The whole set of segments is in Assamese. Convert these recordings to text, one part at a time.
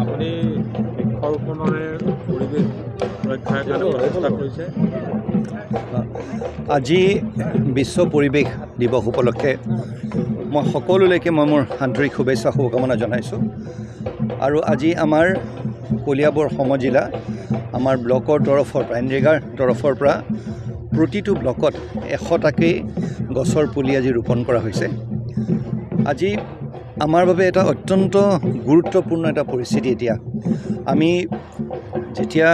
আপুনি বৃক্ষৰোপণৰে পৰিৱেশ ৰক্ষাৰ কাৰণে প্ৰচেষ্টা কৰিছে। আজি বিশ্ব পৰিৱেশ দিৱস উপলক্ষে মই সকলোলৈকে মোৰ আন্তৰিক শুভেচ্ছা শুভকামনা জনাইছোঁ। আৰু আজি আমাৰ কলিয়াবৰ সমজিলা আমাৰ ব্লকৰ তৰফৰ পৰা এনৰেগাৰ তৰফৰ পৰা প্ৰতিটো ব্লকত 100টাকৈ গছৰ পুলি আজি ৰোপণ কৰা হৈছে। আজি আমাৰ বাবে এটা অত্যন্ত গুৰুত্বপূৰ্ণ এটা পৰিস্থিতি। এতিয়া আমি যেতিয়া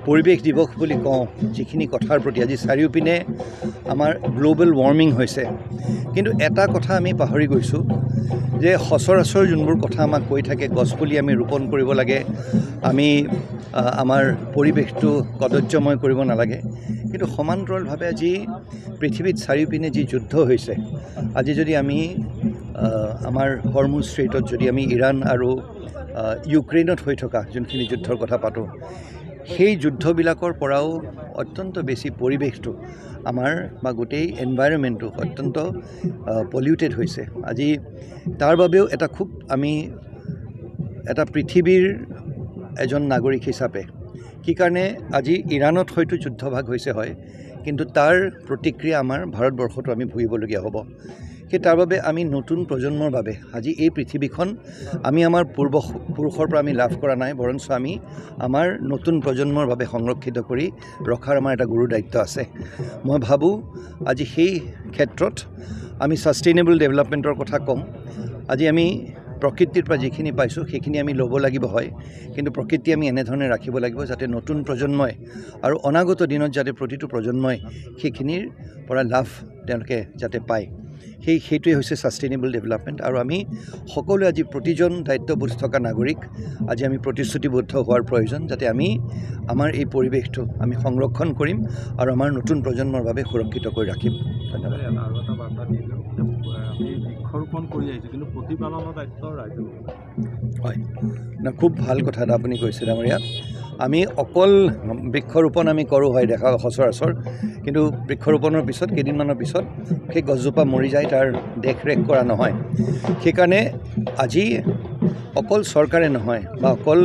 পৰিৱেশ দিৱস বুলি কওঁ, যিখিনি কথাৰ প্ৰতি আজি চাৰিওপিনে আমাৰ গ্ল'বেল ৱাৰ্মিং হৈছে, কিন্তু এটা কথা আমি পাহৰি গৈছোঁ যে সচৰাচৰ যোনবোৰ কথা আমাক কৈ থাকে, গছপুলি আমি ৰোপণ কৰিব লাগে, আমি আমাৰ পৰিৱেশটো কদৰ্যময় কৰিব নালাগে, কিন্তু সমান্তৰালভাৱে আজি পৃথিৱীত চাৰিওপিনে যি যুদ্ধ হৈছে, আজি যদি আমি আমাৰ হৰমুজ ষ্ট্ৰেইটত যদি আমি ইৰাণ আৰু ইউক্ৰেইনত হৈ থকা যোনখিনি যুদ্ধৰ কথা পাতোঁ, সেই যুদ্ধবিলাকৰ পৰাও অত্যন্ত বেছি পৰিৱেশটো আমাৰ বা গোটেই এনভাইৰনমেণ্টটো অত্যন্ত পলিউটেড হৈছে। আজি তাৰ বাবেও এটা খুব আমি এটা পৃথিৱীৰ এজন নাগৰিক হিচাপে কি কাৰণে আজি ইৰাণত হয়তো যুদ্ধভাগ হৈছে হয়, কিন্তু তাৰ প্ৰতিক্ৰিয়া আমাৰ ভাৰতবৰ্ষতো আমি ভুগিবলগীয়া হ'ব। সেই তাৰ বাবে আমি নতুন প্ৰজন্মৰ বাবে আজি এই পৃথিৱীখন আমি আমাৰ পূৰ্বপুৰুষৰ পৰা আমি লাভ কৰা নাই, বৰঞ্চ আমি আমাৰ নতুন প্ৰজন্মৰ বাবে সংৰক্ষিত কৰি ৰখাৰ আমাৰ এটা গুৰু দায়িত্ব আছে। মই ভাবোঁ আজি সেই ক্ষেত্ৰত আমি ছাষ্টেইনেবল ডেভেলপমেণ্টৰ কথা ক'ম। আজি আমি প্ৰকৃতিৰ পৰা যিখিনি পাইছোঁ সেইখিনি আমি ল'ব লাগিব হয়, কিন্তু প্ৰকৃতি আমি এনেধৰণে ৰাখিব লাগিব যাতে নতুন প্ৰজন্মই আৰু অনাগত দিনত যাতে প্ৰতিটো প্ৰজন্মই সেইখিনিৰ পৰা লাভ তেওঁলোকে যাতে পায়, সেইটোৱে হৈছে ছাষ্টেইনেবল ডেভেলপমেণ্ট। আৰু আমি সকলোৱে আজি প্ৰতিজন দায়িত্ববোধ থকা নাগৰিক আজি আমি প্ৰতিশ্ৰুতিবদ্ধ হোৱাৰ প্ৰয়োজন, যাতে আমি আমাৰ এই পৰিৱেশটো আমি সংৰক্ষণ কৰিম আৰু আমাৰ নতুন প্ৰজন্মৰ বাবে সুৰক্ষিত কৰি ৰাখিম। ধন্যবাদ। আৰু এটা বাৰ্তা দিলোঁ, আমি বৃক্ষৰোপণ কৰি আহিছোঁ, কিন্তু প্ৰতিপালনৰ দায়িত্ব ৰাইজৰ। হয়, খুব ভাল কথা এটা আপুনি কৈছে ডাঙৰীয়া। আমি অকল বৃক্ষৰোপণ আমি কৰোঁ হয় দেখা সচৰাচৰ, কিন্তু বৃক্ষৰোপণৰ পিছত কেইদিনমানৰ পিছত সেই গছজোপা মৰি যায়, তাৰ দেখৰেখ কৰা নহয়। সেইকাৰণে আজি অকল চৰকাৰে নহয় বা অকল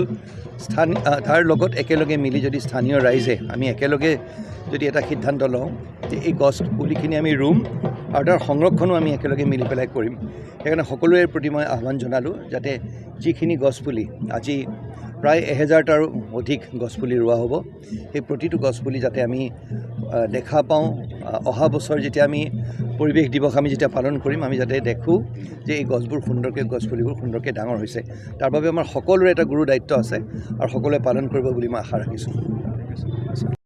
তাৰ লগত একেলগে মিলি যদি স্থানীয় ৰাইজে আমি একেলগে যদি এটা সিদ্ধান্ত লওঁ যে এই গছ পুলিখিনি আমি ৰুম আৰু তাৰ সংৰক্ষণো আমি একেলগে মিলি পেলাই কৰিম, সেইকাৰণে সকলোৰে প্ৰতি মই আহ্বান জনালোঁ যাতে যিখিনি গছপুলি আজি প্ৰায় 1000টাৰো অধিক গছপুলি ৰোৱা হ'ব, সেই প্ৰতিটো গছপুলি যাতে আমি দেখা পাওঁ। অহা বছৰ যেতিয়া আমি পৰিৱেশ দিৱস আমি যেতিয়া পালন কৰিম, আমি যাতে দেখোঁ যে এই গছবোৰ সুন্দৰকৈ গছপুলিবোৰ সুন্দৰকৈ ডাঙৰ হৈছে। তাৰ বাবে আমাৰ সকলোৰে এটা গুৰু দায়িত্ব আছে আৰু সকলোৱে পালন কৰিব বুলি মই আশা ৰাখিছোঁ।